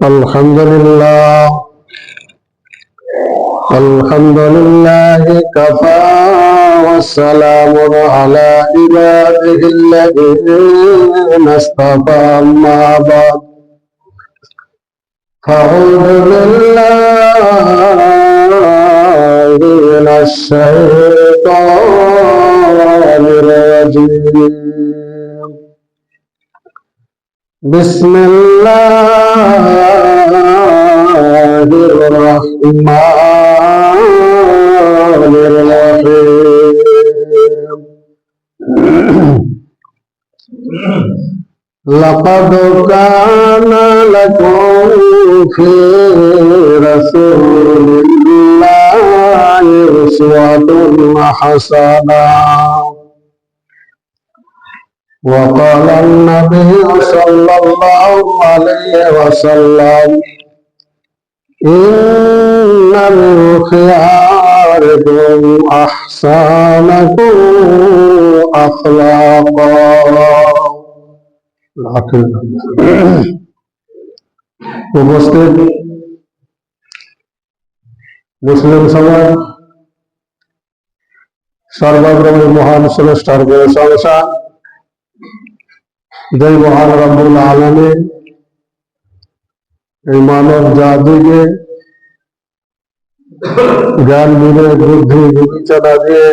الحمد لله كفى والسلام على عباده الذين اصطفى أما بعد أعوذ بالله من الشيطان الرجيم بسم الله الرحمن الرحيم لقد كان لكم في رسول الله أسوة حسنة وقال النبي صلى الله عليه وسلم إن من خياركم أحسنكم أخلاقا উপস্থিত মুসলিম সমাজ সর্বাগ্রমী মহান স্রষ্টার প্রশংসা যে মহান রব্বুল আলামিন এই মানব জাতিকে জ্ঞান বিবেক বুদ্ধি বিবেচনা দিয়ে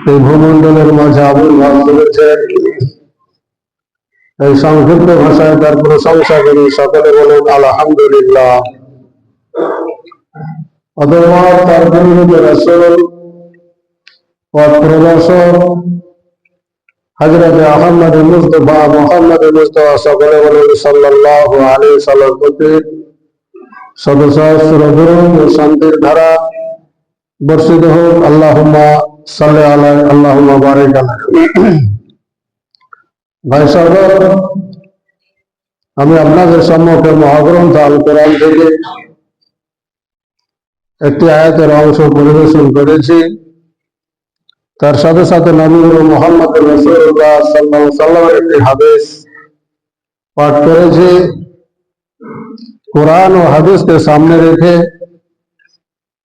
এই ভূমণ্ডলের মাঝে আবির্ভাব করেছেন। এই সংক্ষিপ্ত ভাষায় তার প্রশংসা করি, সকলে বলেন আলহামদুলিল্লাহ। অতঃপর তার প্রেরিত রাসূল পথ প্রদর্শক হযরত আহমদ মুস্তাফা মুহাম্মদ মুস্তাফা সকলে বলেন সাল্লাল্লাহু আলাইহি সাল্লাম প্রতি সহস্র দরুদ ও শান্তির ধারা বর্ষিত হোক। আল্লাহুম্মা সাল্লি আলাইহি আল্লাহুম্মা বারিক আলাইহি। ভাই সাহেব, আমি আপনাদের সম্মুখে মহাগ্রন্থ আল কোরআন থেকে একটি আয়াতের অংশ পরিবেশন করেছি। তার সাথে সাথে নবী মুহাম্মদ রাসূলুল্লাহ সাল্লাল্লাহু আলাইহি ওয়াসাল্লামের একটি হাদিস পাঠ করেছি। কোরআন ও হাদিসকে সামনে রেখে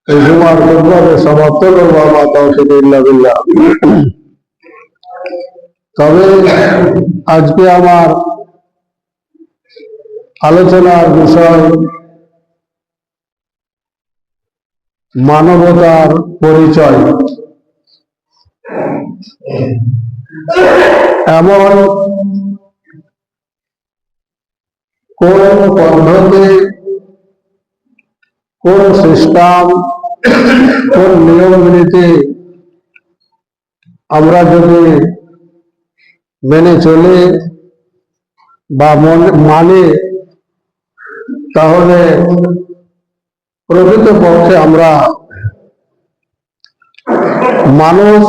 এই জুমার খুতবাকে সমাপ্ত করব। মা তাওফীক ইল্লা বিল্লাহ। তবে আজকে আমার আলোচনার বিষয় মানবতার পরিচয়। এমন কোন পদ্ধতি, কোন সিস্টেম, কোন নিয়ম নীতি আমরা যদি মেনে চলি বা মানি, তাহলে প্রকৃতপক্ষে আমরা মানুষ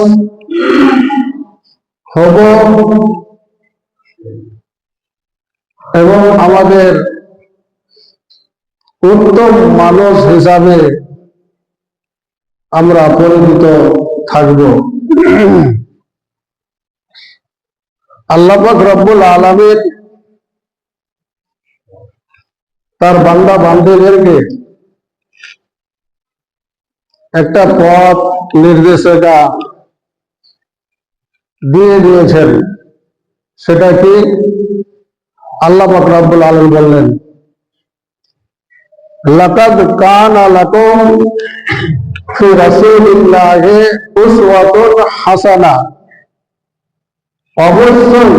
হব এবং আমাদের উত্তম মানুষ হিসাবে আমরা পরিচিত থাকব। আল্লাহ পাক রব্বুল আলামিন তার বান্দা বান্দীদেরকে একটা পথ নির্দেশিকা দিয়ে দিয়েছেন। সেটা কি? আল্লাহ পাক রব্বুল আলামিন বললেন, লাকাদ কানা লাকুম ফি রাসূলিল্লাহি উসওয়াতুন হাসানা। অবশ্যই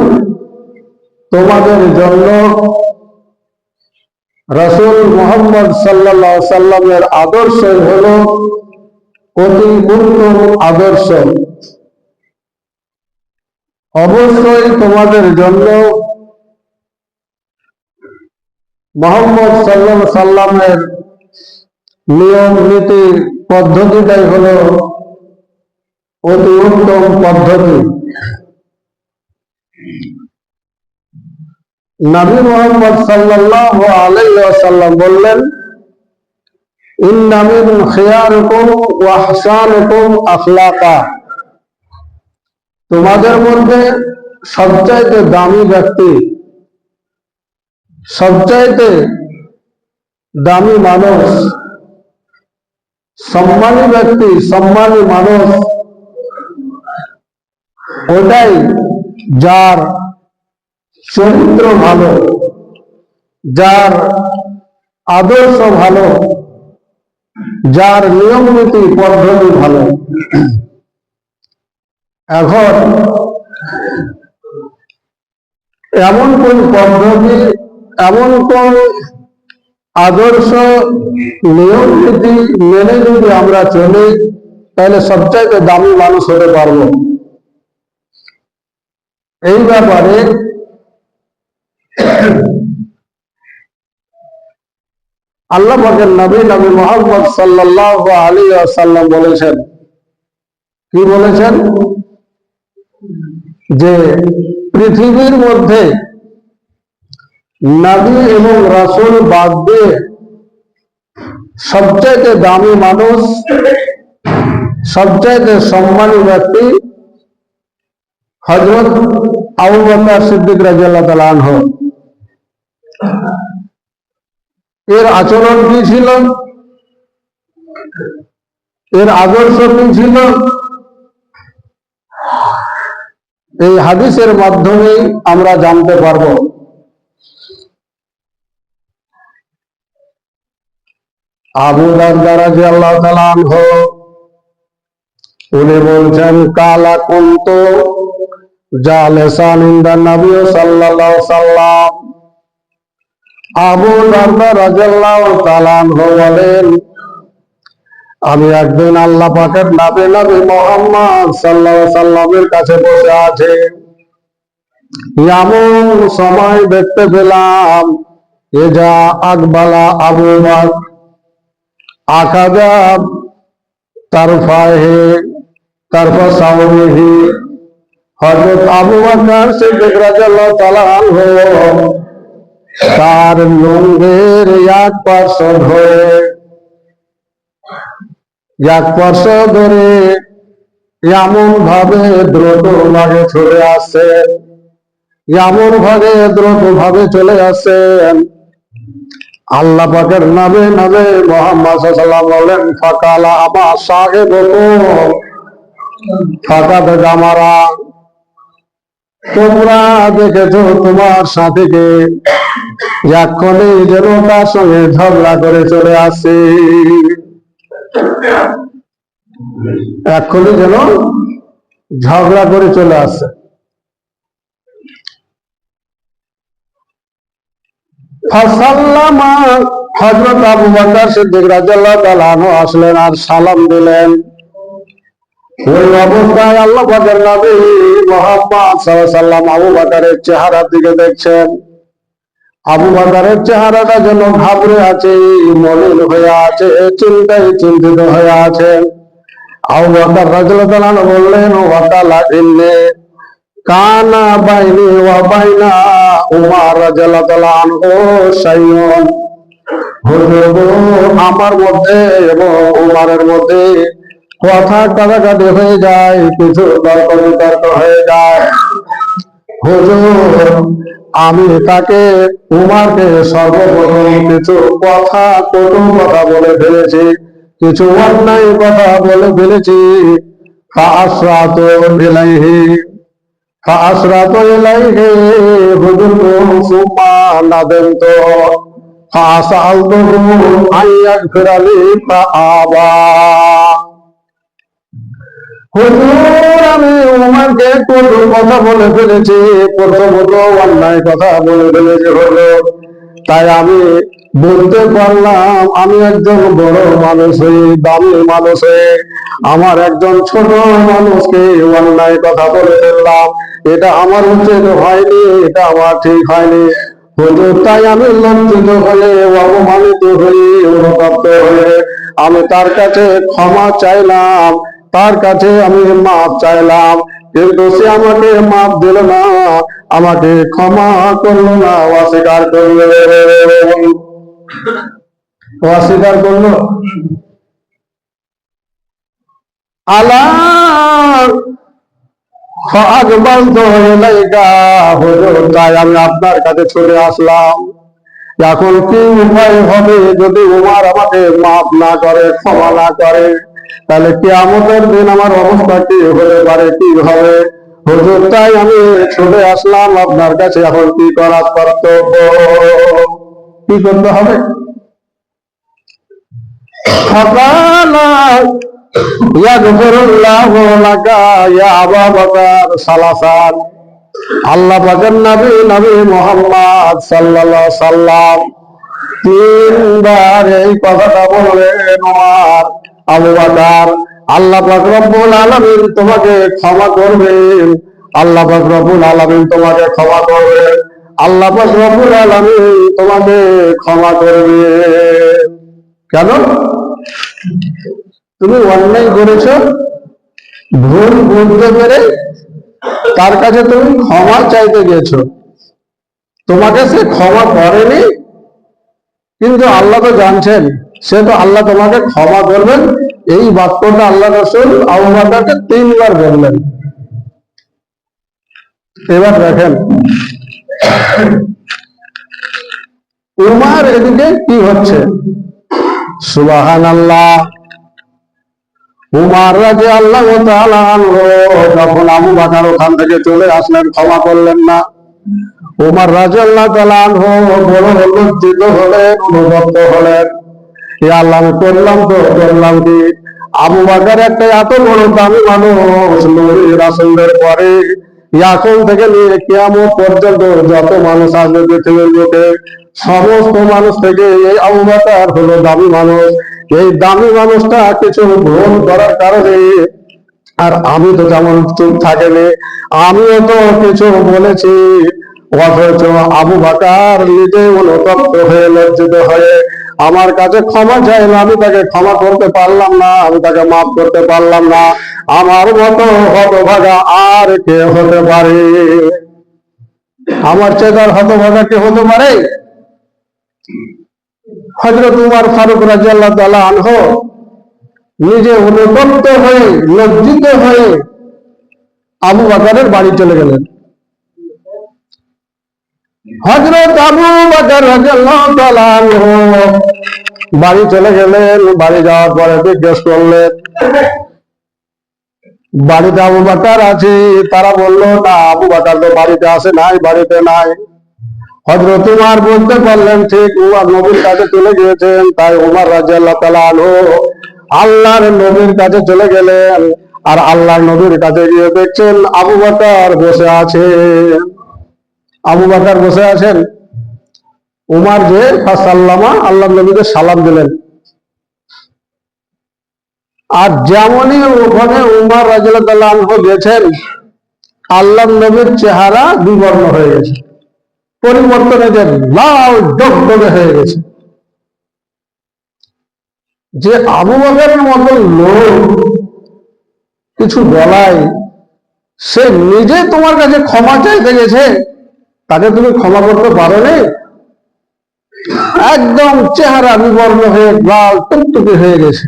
তোমাদের জন্য রাসূল মুহাম্মদ সাল্লাল্লাহু আলাইহি সাল্লামের আদর্শ হলো অতি উত্তম আদর্শ। অবশ্যই তোমাদের জন্য মুহাম্মদ সাল্লাল্লাহু আলাইহি সাল্লামের নিয়ম নীতি পদ্ধতিটাই হলো অতি উত্তম পদ্ধতি। নবী মুহাম্মদ সাল্লাল্লাহু আলাইহি ওয়াসাল্লাম বললেন, ইন্না মিন খিয়ারিকুম ওয়া আহসানিকুম আখলাকা। তোমাদের মধ্যে সবচাইতে দামি ব্যক্তি সবচাইতে দামি মানুষ, সম্মানী ব্যক্তি, সম্মানী মানুষ ওটাই যার চরিত্র ভালো, যার আদর্শ ভালো, যার নিয়ম নীতি পদ্ধতি ভালো। এখন এমন কোন পদ্ধতি, এমন কোন আদর্শ নিয়ম নীতি মেনে যদি আমরা চলি, তাহলে সবচাইতে দামি মানুষ হতে পারবো। এই ব্যাপারে আল্লাহ পাকের নবী মুহাম্মদ সাল্লাল্লাহু আলাইহি ওয়াসাল্লাম বলেছেন, কি বলেছেন? যে পৃথিবীর মধ্যে নবী এবং রাসূল বাদ দিয়ে সবচাইতে দামি মানুষ, সবচাইতে সম্মানী ব্যক্তি হযরত আবু বকর সিদ্দিক রাদিয়াল্লাহু তাআলা আনহু। এর আচরণ কি ছিল, এর আদর্শ কি ছিল, এই হাদিসের মাধ্যমে আমরা জানতে পারব। আবু দারদা রাদিয়াল্লাহু তাআলা আনহু উনি বলছেন, কালা কুনতু জালিসান ইনদা নবী সাল্লাল্লাহু আলাইহি ওয়াসাল্লাম। আবু দারদা রাদিয়াল্লাহু তাআলা আনহু বলেন, আমি একদিন আল্লাহ পাকের নবী মুহাম্মদ সাল্লাল্লাহু আলাইহি ওয়াসাল্লামের কাছে বসে আছি। এমন সময় দেখতে পেলাম, এজা আকবালা আবু বকর আকাদা তারফা সাউরিহি। হযরত আবু বকর সিদ্দিক রাদিয়াল্লাহু তাআলা আনহু তার লুঙ্গির এক পাশ ধরে এমন ভাবে দ্রুত ভাবে চলে আসেন, এমন ভাবে দ্রুত ভাবে চলে আসেন, আল্লাহ পাকের নবী মুহাম্মদ সাল্লাল্লাহু আলাইহি ওয়াসাল্লাম বলেন, ফাকালা আমা সাহিবুকুম ফাকাদ জামারা। তোমরা দেখেছো তোমার সাথীকে, এক্ষুনি যেন তার সঙ্গে ঝগড়া করে চলে আসে, এক্ষুনি যেন ঝগড়া করে চলে আসে। ফাসাল্লামা, হযরত আবু বকর সিদ্দিক রাদিয়াল্লাহু তাআলা আনহু আসলেন আর সালাম দিলেন। ওই অবস্থায় আল্লাহ পাকের নবী মুহাম্মদ সাল্লাল্লাহু আলাইহি ওয়াসাল্লাম আবু বকরের চেহারার দিকে দেখছেন। আবু বকরের চেহারাটা যেন ঘাবড়ে আছে, মলিন হয়ে আছে, চিন্তায় চিন্তিত হয়ে আছে। আবু বকর রাদিয়াল্লাহু তাআলা আনহু বললেন, ওয়াতালা ইন্নী কানা বাইনি ওয়া বাইনা উমর রাদিয়াল্লাহু তাআলা আনহু শাইউন। হুজুর, আমার মধ্যে এবং উমরের মধ্যে কথা কাটাকাটি হয়ে যায়, কিছু তর্ক বিতর্ক হয়ে যায়। হুজুর, আমি তাকে উমরকে সর্বপ্রথম কিছু কথা, কটু কথা বলে ফেলেছি, কিছু অন্যায় কথা বলে ফেলেছি। ফাআসরাতু ইলাইহি হুজুর সুম্মা নাদামতু ফাসালতুহু আইয়াগফিরা লি ফাআবা। হুজুর, আমি উমরকে কটু কথা বলে ফেলেছি, প্রথমত অন্যায় কথা বলে ফেলেছি হুজুর। তাই আমি বলতে পারলাম, আমি একজন বড় মানুষ হয়ে, দামি মানুষ হয়ে, আমার একজন ছোট মানুষকে অন্যায় কথা বলে ফেললাম, এটা আমার উচিত হয়নি, এটা আমার ঠিক হয়নি হুজুর। তাই আমি লজ্জিত হয়ে, অপমানিত হয়ে, অনুতপ্ত হয়ে আমি তার কাছে ক্ষমা চাইলাম, তার কাছে আমি মাপ চাইলাম, কিন্তু সে আমাকে মাপ দিল না, আমাকে ক্ষমা করলো না, অস্বীকার করলো, অস্বীকার করলো। আলা ফাআকবালতু ইলাইকা, হুজুর, তাই আমি আপনার কাছে ছুটে আসলাম। এখন কি উপায় হবে যদি উমার আমাকে মাফ না করে, ক্ষমা না করে? তাহলে কিয়ামতের দিন আমার অবস্থা কি হতে পারে, কি হবে? হুজুর, তাই আমি ছুটে আসলাম আপনার কাছে। এখন কি করার কর্তব্য, কি করতে হবে? আল্লাহ পাকের নবী নবী মুহাম্মদ সাল্লাল্লাহু আলাইহি সাল্লাম তিনবার এই কথাটা বললেন, ওমর, আবু বকর, আল্লাহ পাক রব্বুল আলামিন তোমাকে ক্ষমা করবেন, আল্লাহ পাক রব্বুল আলামিন তোমাকে ক্ষমা করবেন, আল্লাহ পাক রব্বুল আলামিন তোমাকে ক্ষমা করবেন। কেন? তুমি অন্যায় করেছো, ভুল বুঝতে পেরে তার কাছে তুমি ক্ষমা চাইতে গেছো, তোমাকে সে ক্ষমা করেনি, কিন্তু আল্লাহ তো জানছেন, সে তো আল্লাহ তোমাকে ক্ষমা করবেন। এই বাক্যটা আল্লাহ রাসূল আবু বকরকে তিনবার বললেন। এবার দেখেন উমার এদিকে কি হচ্ছে। সুবহানাল্লাহ। উমার রাদিয়াল্লাহু তাআলা আনহু যখন আবু বকর ওখান থেকে চলে আসলেন, ক্ষমা করলেন না, উমার রাদিয়াল্লাহু তাআলা আনহু বড় লজ্জিত হলেন, অনুতপ্ত হলেন। ইয়া আল্লাহ, আমি করলাম তো করলাম কি? আবু বকর একটা এত বড় দামি মানুষ, নবী রাসূলদের পরে, এখন থেকে নিয়ে কিয়ামত পর্যন্ত যত মানুষ আসবে পৃথিবীর বুকে, সমস্ত মানুষ থেকে এই আবু বকর হলো দামি মানুষ। এই দামি মানুষটা কিছু ভুল করার কারণে, আর আমি তো যেমন চুপ থাকেনি, আমিও তো কিছু বলেছি, অথচ আবু বকর নিজে অনুতপ্ত হয়ে লজ্জিত হয়ে আমার কাছে ক্ষমা চাইল। আমি তাকে ক্ষমা করতে পারলাম না, আমি তাকে মাফ করতে পারলাম না। আমার মতো হতভাগা আর কে হতে পারে? আমার চেয়ে হতভাগা কে হতে পারে? হযরত উমর ফারুক রাদিয়াল্লাহু তাআলা আনহু নিজে অনুতপ্ত হয়ে লজ্জিত হয়ে আবু বকরের বাড়ি চলে গেলেন। হযরত আবু বকর রাদিয়াল্লাহু তাআলা আনহু বাড়ি চলে গেলেন। বাড়ি যাওয়ার পরে জিজ্ঞেস করলেন, বাড়িতে আবু বকর আছে? তারা বলল, না, আবু বকর তো বাড়িতে আসে নাই, বাড়িতে নাই। হযরত উমর বলতে পারলেন, ঠিক, উমর নবীর কাছে চলে গিয়েছেন। তাই উমর রাদিয়াল্লাহু তাআলা আনহু আল্লাহর নবীর কাছে চলে গেলেন, আর আল্লাহর নবীর কাছে গিয়ে দেখছেন আবু বকর বসে আছে। আবু বকর বসে আছেন। উমর যে ফাসাল্লামা, আল্লাহর নবীকে সালাম দিলেন। আর যেমনই ওখানে উমর রাদিয়াল্লাহু তাআলা আনহু গেছেন, আল্লাহর নবীর চেহারা বিবর্ণ হয়ে গেছে, পরিবর্তন হয়ে লাল টকটকে হয়ে গেছে। যে আবু বকরের মতো লোক কিছু বলায়, সে নিজে তোমার কাছে ক্ষমা চাইতে গেছে, তাকে তুমি ক্ষমা করতে পারো নি? একদম চেহারা বিবর্ণ হয়ে লাল টকটকে হয়ে গেছে।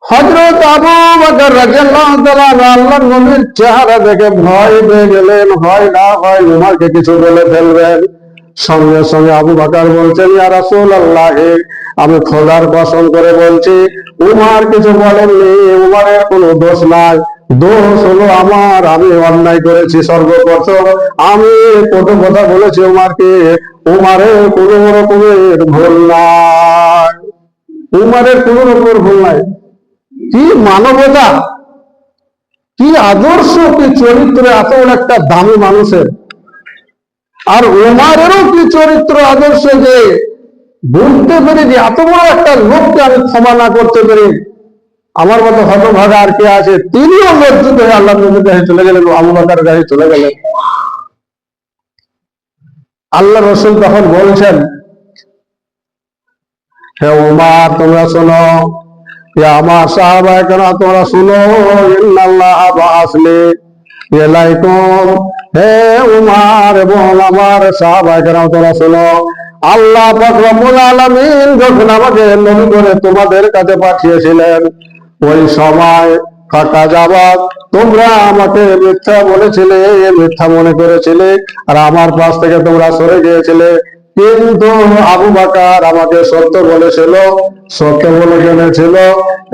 হযরত আবু বকর রাদিয়াল্লাহু তাআলা আল্লাহর নবীর চেহারা দেখে ভয় পেয়ে গেলেন, হয় না হয় উমরকে কিছু বলে ফেলবেন। সঙ্গে সঙ্গে আবু বকর বলছেন, ইয়া রাসূলুল্লাহ, আমি খোদার কসম করে বলছি, উমর কিছু বলেননি, উমরের কোনো দোষ নাই। দোষ হলো আমার, আমি অন্যায় করেছি সর্বপ্রথম, আমি কত কথা বলেছি উমরকে, উমরের কোনো রকমের ভুল নাই, উমরের কোনো রকমের ভুল নাই। কি মানবতা, কি আদর্শ, কি চরিত্র এত একটা দামি মানুষের! আর উমরেরও কি চরিত্র আদর্শ, যে বুঝতে পেরে যে এত বড় একটা লোককে আমি ক্ষমা না করতে পেরে আমার মতো হতভাগা আর কে আছে। তিনিও লজ্জিত হয়ে আল্লাহ নবীর কাছে চলে গেলেন, আবু বকরের কাছে চলে গেলেন। আল্লাহ রাসূল তখন বলছেন, হে উমর, তোমরা শোনো, আমার সাহাবায়ে কেরাম তোমরা শুনো, ইন্নাল্লাহ বাআসনি ইলাইকুম। হে উমর এবং আমার সাহাবায়ে কেরাম তোমরা শোনো, আল্লাহ পাক রব্বুল আলামিন যখন আমাকে নবী করে তোমাদের কাছে পাঠিয়েছিলেন, ওই সময় ফাঁকা জবাব তোমরা আমাকে মিথ্যা বলেছিলে, মিথ্যা মনে করেছিলে, আর আমার পাশ থেকে তোমরা সরে গিয়েছিলে। কিন্তু আবু বকর আমাকে সত্য বলেছিল, সত্য বলে জেনেছিল,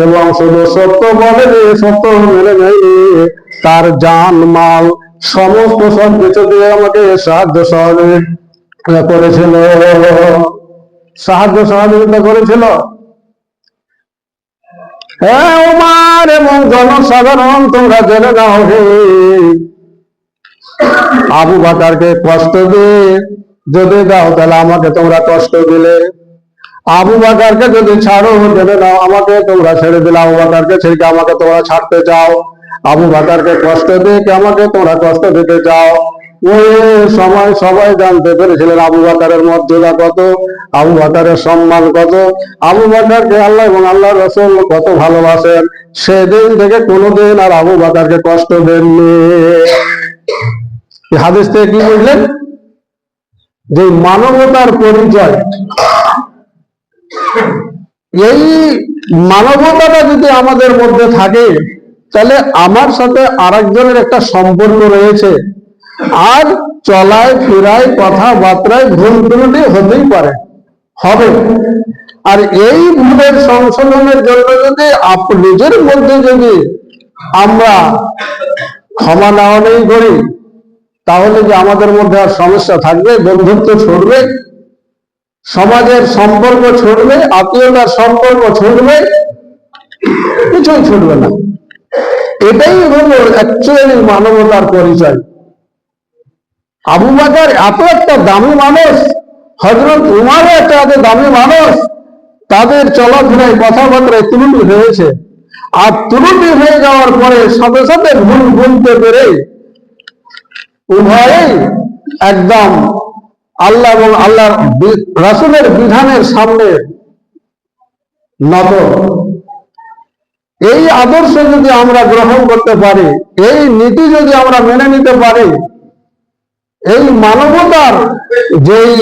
এবং শুধু সত্য বলেনি, সত্য মেনে নেয়নি, তার জান মাল সমস্ত সব কিছু দিয়ে আমাকে সাহায্য সহযোগিতা করেছিল, সাহায্য সহযোগিতা করেছিল। হ্যাঁ উমার এবং জনসাধারণ, তোমরা জেনে নাও, হে আবু বকরকে কষ্ট দিয়ে যদি দাও তাহলে আমাকে তোমরা কষ্ট দিলে, আবু বকরকে যদি ছাড়ো জেনে নাও আমাকে তোমরা ছেড়ে দিলে, আবু বকরকে ছেড়ে আমাকে তোমরা ছাড়তে চাও, আবু বকরকে কষ্ট দিয়ে আমাকে তোমরা কষ্ট দিতে চাও। ওই সময় সবাই জানতে পেরেছিলেন আবু বকরের মর্যাদা কত, আবু বকরের সম্মান কত, আবু বকরকে আল্লাহ এবং আল্লাহর রাসূল কত ভালোবাসেন। সেদিন থেকে কোনোদিন আর আবু বকরকে কষ্ট দেননি। হাদিস থেকে কি বুঝলেন? যে মানবতার পরিচয়, এই মানবতাটা যদি আমাদের মধ্যে থাকে তাহলে আমার সাথে আরেকজনের একটা সম্পর্ক রয়েছে, আর চলায় ফিরায় কথাবার্তায় ভুল ত্রুটি হতেই পারে, হবে। আর এই ভুলের সংশোধনের জন্য যদি নিজের মধ্যে যদি আমরা ক্ষমা নেওয়া নেই করি, তাহলে যে আমাদের মধ্যে আর সমস্যা থাকবে? বন্ধুত্ব ছুটবে, সমাজের সম্পর্ক ছুটবে, আত্মীয়তার সম্পর্ক ছুটবে? কিছুই ছুটবে না। এটাই হলো অ্যাকচুয়ালি মানবতার পরিচয়। আবু বকর এত একটা দামি মানুষ, হযরত উমরও একটা এত দামি মানুষ, তাদের চলাফেরায় কথাবার্তায় ত্রুটি হয়েছে, আর ত্রুটি হয়ে যাওয়ার পরে সাথে সাথে ভুল বলতে পেরে উভয়েই একদম আল্লাহ এবং আল্লাহর রাসূলের বিধানের সামনে নত। এই আদর্শ যদি আমরা গ্রহণ করতে পারি, এই নীতি যদি আমরা মেনে নিতে পারি, এই মানবতার যেই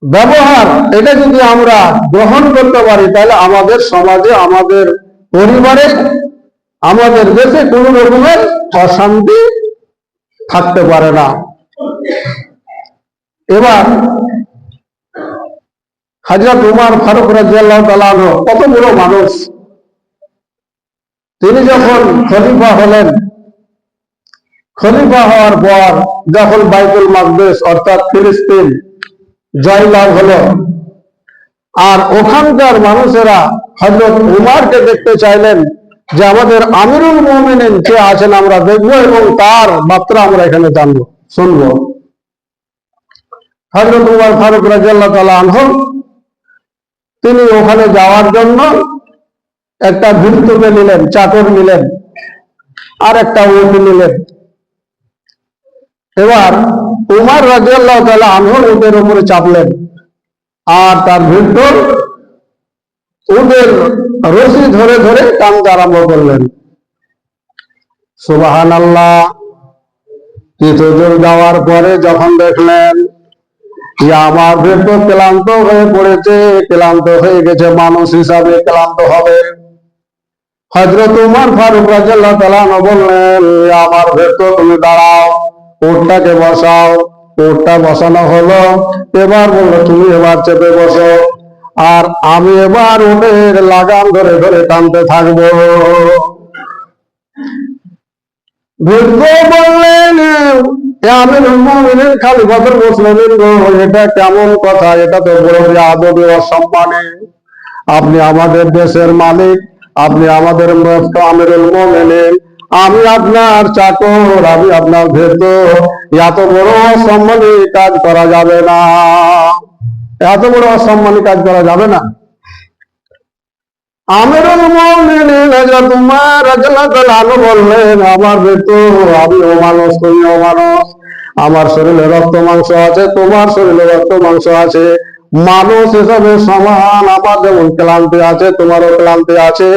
ব্যবহার, এটা যদি আমরা গ্রহণ করতে পারি, তাহলে আমাদের সমাজে, আমাদের পরিবারে, আমাদের দেশে কোনো রকমের অশান্তি থাকতে পারে না। এবার হযরত উমর ফারুক রাদিয়াল্লাহু তাআলা আনহু কত বড় মানুষ। তিনি যখন খলিফা হলেন, খলিফা হওয়ার পর যখন বাইতুল মাকদিস অর্থাৎ ফিলিস্তিন জয়লাভ হলো, আর ওখানকার মানুষেরা হযরত উমরকে দেখতে চাইলেন যে আমাদের আমিরুল মুমিনিন কে আছেন আমরা দেখবো এবং তার বার্তা আমরা এখানে জানবো, শুনবো। হযরত উমর ফারুক রাদিয়াল্লাহু তাআলা আনহু তিনি ওখানে যাওয়ার জন্য একটা ভৃত্যকে নিলেন, চাকর নিলেন, আর একটা উট নিলেন। এবার উমর রাদিয়াল্লাহু তাআলা আনহু উটের উপরে চাপলেন, আর তার ভৃত্য উটের রশি ধরে ধরে টানতে আরম্ভ করলেন। সুবহানাল্লাহ। কিছু দূর যাওয়ার পরে যখন দেখলেন যে আমার ভৃত্য ক্লান্ত হয়ে পড়েছে, ক্লান্ত হয়ে গেছে, মানুষ হিসাবে ক্লান্ত হবে, হযরত উমর ফারুক রাদিয়াল্লাহু তাআলা বললেন, আমার ভৃত্য তুমি দাঁড়াও, উটটাকে বসাও। উটটা বসানো হলো। এবার বললো তুমি এবার চেপে বসো, আর আমি এবার উটের লাগাম ধরে ধরে টানতে থাকবো। বৃদ্ধ বললেন, আমিরুল মুমিনিন খলিফাতুল মুসলিমিন গো, এটা কেমন কথা? এটা তো বড় আদবি অসম্মানে। আপনি আমাদের দেশের মালিক, আপনি আমাদের আমিরুল মুমিনিন, আমি আপনার চাকর, আমি আপনার ভৃত্য, এত বড় অসম্মানী কাজ করা যাবে না, এত বড় অসম্মানী কাজ করা যাবে না। আমিরুল মুমিনিন হযরত উমর রাদিয়াল্লাহু তাআলা আনহু বললেন, আমার ভৃত্য, আমিও মানুষ, তুমিও মানুষ, আমার শরীরে রক্ত মাংস আছে, তোমার শরীরে রক্ত মাংস আছে, মানুষ হিসাবে সমান। আমার যেমন ক্লান্তি আছে, তোমারও ক্লান্তি আছে,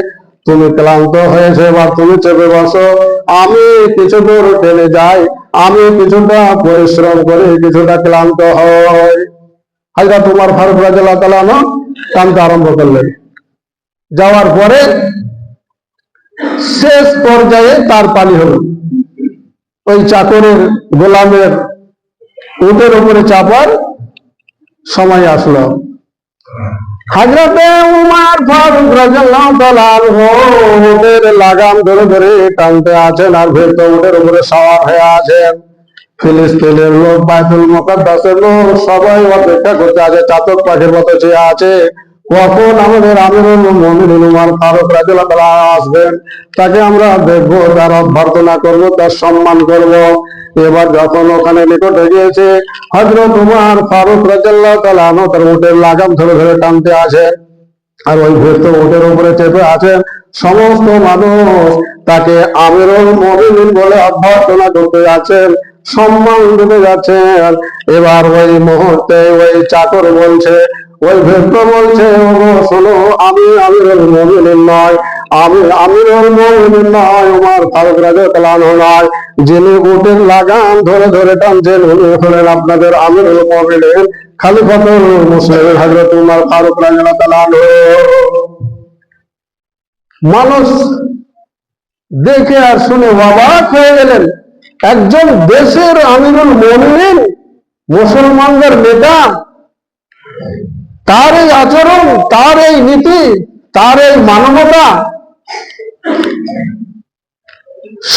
তুমি ক্লান্ত হয়েছে, এবার তুমি চেপে বসো, আমি কিছু দূর টেনে যাই, আমি কিছুটা পরিশ্রম করে কিছুটা ক্লান্ত হই। হযরত উমর ফারুক রাদিয়াল্লাহু তাআলা আনহু টানতে আরম্ভ করলেন। যাওয়ার পরে শেষ পর্যায়ে তার পানি হলো। ওই চাকরের গোলামের উটের উপরে চাপার সময় আসলো। হযরতে উমর ফারুক রাদিয়াল্লাহু তাআলা উটের লাগাম ধরে ধরে টানতে আছেন, আর ভেতর উটের উপরে সওয়ার হয়ে আছেন। ফিলিস্তিনের লোক, বাইতুল মুকাদ্দাসের লোক সবাই অপেক্ষা করতে আছে, চাতক পাখির মতো চেয়ে আছে কখন আমাদের আমিরুল মুমিনিন উমর ফারুক রাদিয়াল্লাহু তাআলা আসবেন, তাকে আমরা দেখবো, তার অভ্যর্থনা করব, তার সম্মান করব। এবার যখন ওখানে নিকটে গিয়েছে, হযরত উমর ফারুক রাদিয়াল্লাহু তাআলা তার উটের লাগাম ধরে ধরে টানতে আছে, আর ওই ভেতর উটের উপরে চেপে আছেন। সমস্ত মানুষ তাকে আমিরুল মুমিনিন বলে অভ্যর্থনা করতে যাচ্ছেন, সম্মান দিতে যাচ্ছেন। এবার ওই মুহূর্তে ওই চাকর বলছে, ওই ভেদ্য বলছে, ওগো শোনো, আমি আমিরুল মুমিনিন নয়, আমি আমিরুল মুমিনিন নয়, উমর ফারুক রাদিয়াল্লাহু আনহু নয়, যিনি উটের লাগাম ধরে ধরে টানছেন উনি হলেন আপনাদের আমিরুল মুমিনিন খলিফাতুল মুসলিমিন হযরত উমর ফারুক রাদিয়াল্লাহু আনহু। মানুষ দেখে আর শুনে অবাক হয়ে গেলেন, একজন দেশের আমিরুল মুমিনিন, মুসলমানদের নেতা, তার এই আচরণ, তার এই নীতি, তার এই মানবতা,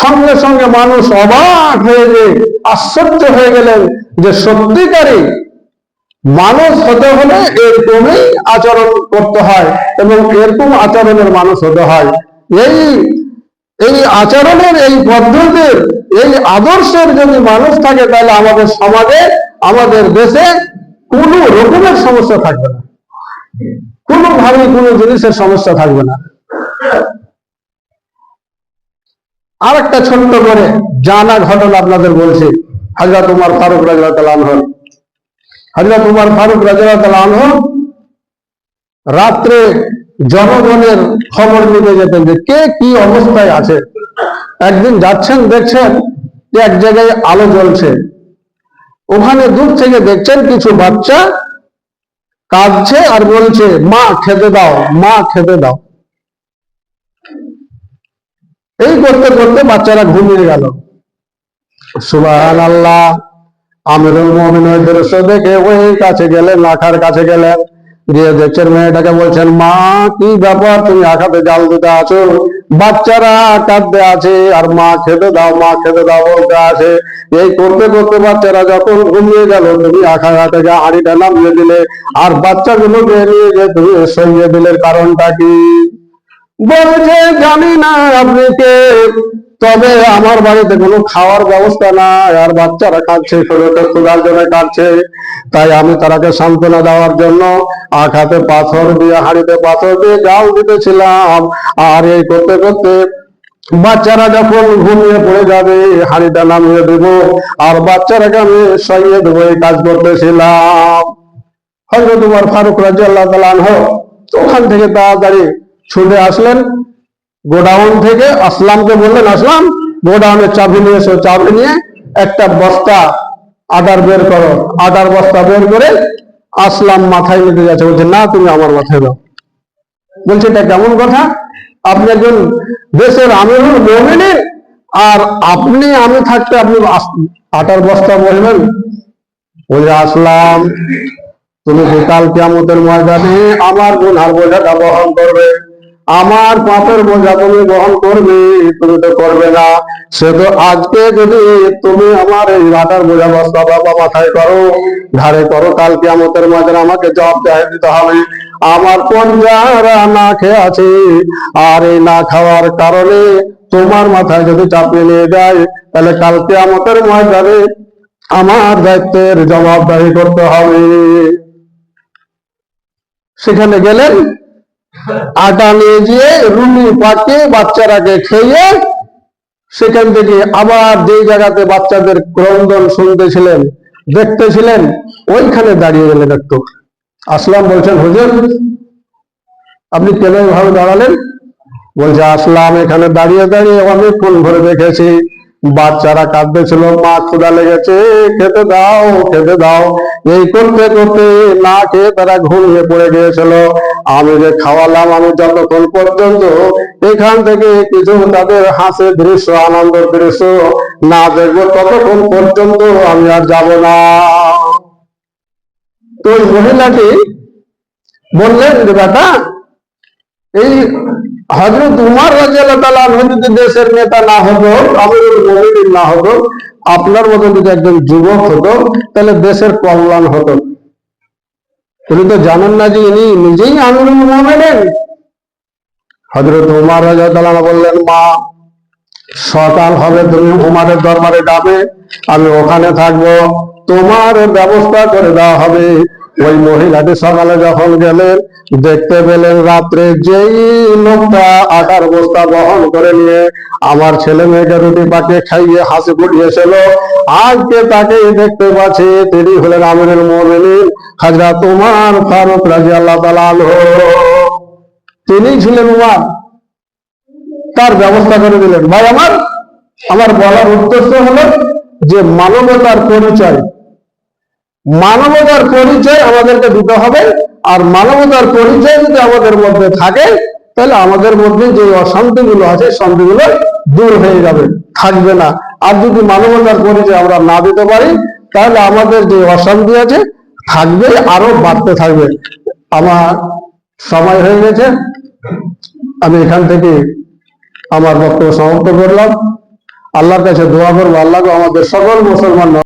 সঙ্গে সঙ্গে মানুষ অবাক হয়ে যে আশ্চর্য হয়ে গেলেন যে সত্যিকারই মানুষ হতে হলে এরকমই আচরণ করতে হয় এবং এরকম আচরণের মানুষ হতে হয়। এই আচরণের, এই পদ্ধতির, এই আদর্শের যদি মানুষ থাকে, তাহলে আমাদের সমাজে, আমাদের দেশে কোনো রকমের সমস্যা থাকবে না, কোনোভাবে কোনো জিনিসের সমস্যা থাকবে না। আর একটা ছোট্ট করে জানা ঘটনা আপনাদের বলছি। হযরত উমর ফারুক রাদিয়াল্লাহু তাআলা আনহু, হযরত উমর ফারুক রাদিয়াল্লাহু তাআলা আনহু রাত্রে জনগণের খবর নিতে যেতেন যে কে কি অবস্থায় আছে। একদিন যাচ্ছেন, দেখছেন যে এক জায়গায় আলো জ্বলছে, ওখানে দূর থেকে দেখছেন কিছু বাচ্চা কাঁদছে আর বলছে, মা খেতে দাও, মা খেতে দাও। এই করতে করতে বাচ্চারা ঘুমিয়ে গেল। সুবহানাল্লাহ। আমিরুল মুমিনিন দৃশ্য দেখে ওই কাছে গেলেন, আখার কাছে গেলেন, গিয়ে দেখছেন মেয়েটাকে বলছেন, মা কি ব্যাপার, তুমি আখাতে জাল দিতে আছো, বাচ্চারা কাঁদতে আছে আর মা খেতে দাও, মা খেতে দাও বলতে আছে। এই করতে করতে বাচ্চারা যখন ঘুমিয়ে গেল, তুমি আখড়া থেকে হাঁড়িটা নামিয়ে দিলে আর বাচ্চাগুলোকে নিয়ে যে তুমি সরিয়ে দিলে, কারণটা কি? বলছে, জানি না আপনি কে, তবে আমার বাড়িতে কোনো খাওয়ার ব্যবস্থা নাই আর বাচ্চারা কাঁদছে, শরীরটা ক্ষুধার জন্য কাঁদছে, তাই আমি তারাকে সান্ত্বনা দেওয়ার জন্য আখাতে পাথর দিয়ে, হাঁড়িতে পাথর দিয়ে জাল দিতেছিলাম। আর এই করতে করতে বাচ্চারা যখন ঘুমিয়ে পড়ে যাবে, হাঁড়িটা নামিয়ে দেব আর বাচ্চারাকে আমি সরিয়ে দেবো, এই কাজ করতেছিলাম। হযরত উমর ফারুক রাদিয়াল্লাহু তাআলা আনহু ওখান থেকে তাড়াতাড়ি ছুটে আসলেন গোডাউন থেকে। আসলামকে বললেন, আসলাম গোডাউনের চাবি নিয়ে এসো। চাবি নিয়ে একটা বস্তা আটার বের করো। আটার বস্তা বের করে আসলাম মাথায় নিতে যাচ্ছে, বলছে, না তুমি আমার মাথায় দাও। বলছে, এটা কেমন কথা? আপনি একজন দেশের আমিরুল মুমিনিন আর আপনি, আমি থাকতে আপনি আটার বস্তা বলবেন? বলছে, আসলাম, তুমি কাল কিয়ামতের ময়দানে আমার গুনার বোঝাটা বহন করবে, আমার পাপের বোঝা তুমি বহন করবে, তুমি তো করবে না। সে তো আজকে যদি তুমি আমার এই আটার বোঝা বস্তা বাবা মাথায় করো, ঘাড়ে করো, কাল কিয়ামতের ময়দানে আমাকে জবাবদিহি দিতে হবে। আমার পঞ্জারা না খেয়ে আছে, আর এই না খাওয়ার কারণে তোমার মাথায় যদি চাপিয়ে নিয়ে যায়, তাহলে কাল কিয়ামতের ময়দানে আমার দায়িত্বের জবাবদিহি করতে হবে। সেখানে গেলেন, আটা নিয়ে গিয়ে রুটি পাকিয়ে বাচ্চারাকে খেয়ে সেখান থেকে আবার যে জায়গাতে বাচ্চাদের ক্রন্দন শুনতেছিলেন, দেখতেছিলেন, ওইখানে দাঁড়িয়ে গেলেন একটু। আসলাম বলছেন, হুজুর আপনি কেন এভাবে দাঁড়ালেন? বলছে, আসলাম এখানে দাঁড়িয়ে দাঁড়িয়ে অনেকক্ষণ ধরে দেখেছি বাচ্চারা কাঁদতেছিল, মা ক্ষুধা লেগেছে, খেতে দাও খেতে দাও। এই করতে করতে না খেয়ে তারা ঘুমিয়ে পড়ে গিয়েছিল। আমি যে খাওয়ালাম, আমি যতক্ষণ পর্যন্ত এখান থেকে কিছু তাদের হাসির দৃশ্য, আনন্দের দৃশ্য না দেখবো, ততক্ষণ পর্যন্ত আমি আর যাব না। তো ওই মহিলাটি বললেন যে বেটা, এই হযরত উমর রাদিয়াল্লাহু তাআলা আনহু যদি দেশের নেতা না হতো, আমিরুল মুমিনিন না হতো, আপনার মতো যদি একজন যুবক হতো, তাহলে দেশের কল্যাণ হতো। তিনি তো জানেন না যে ইনি নিজেই আমিরুল মুমিনিন। হযরত উমর রাদিয়াল্লাহু তাআলা বললেন, মা সকাল হবে, তুমি উমরের দরবারে যাবে, আমি ওখানে থাকবো, তোমার ব্যবস্থা করে দেওয়া হবে। ওই মহিলাটি সকালে যখন গেলেন, দেখতে পেলেন রাত্রে যেই লোকটা আটার বস্তা বহন করে নিয়ে আমার ছেলে মেয়েকে রুটি পাকিয়ে খাইয়ে হাসি ফুটিয়েছিল, আজকে তাকে দেখতে পাচ্ছি, তিনি হলেন আমিরুল মুমিনিন হযরত উমর ফারুক রাদিয়াল্লাহু তাআলা আনহু। তিনি ছিলেন উমর, তার ব্যবস্থা করে দিলেন। ভাই আমার বলার উদ্দেশ্য হলো যে মানবতার পরিচয়, মানবতার পরিচয় আমাদেরকে দিতে হবে। আর মানবতার পরিচয় যদি আমাদের মধ্যে থাকে, তাহলে আমাদের মধ্যে যে অশান্তিগুলো আছে, শান্তিগুলো দূর হয়ে যাবে, থাকবে না। আর যদি মানবতার পরিচয় আমরা না দিতে পারি, তাহলে আমাদের যে অশান্তি আছে থাকবে, আরো বাড়তে থাকবে। আমার সময় হয়ে গেছে, আমি এখান থেকে আমার বক্তব্য সমাপ্ত করলাম। আল্লাহর কাছে দোয়া করবো, আল্লাহ আমাদের সকল মুসলমান